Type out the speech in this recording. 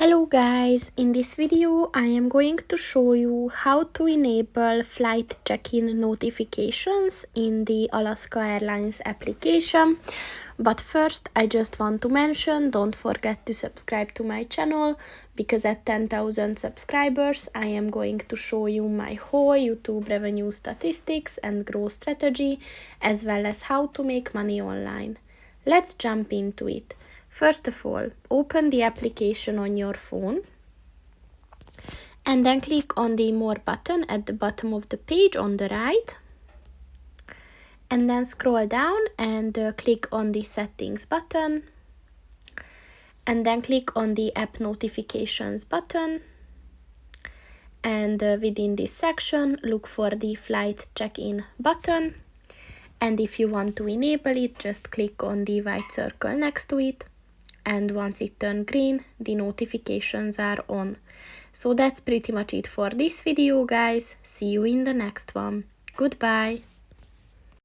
Hello guys, in this video I am going to show you how to enable flight check-in notifications in the Alaska Airlines application. But first I just want to mention, don't forget to subscribe to my channel, because at 10,000 subscribers I am going to show you my whole YouTube revenue statistics and growth strategy, as well as how to make money online. Let's jump into it. First of all, open the application on your phone and then click on the More button at the bottom of the page on the right. And then scroll down and click on the Settings button. And then click on the App Notifications button. And within this section, look for the Flight Check-in button. And if you want to enable it, just click on the white circle next to it. And once it turns green, the notifications are on. So that's pretty much it for this video, guys. See you in the next one. Goodbye.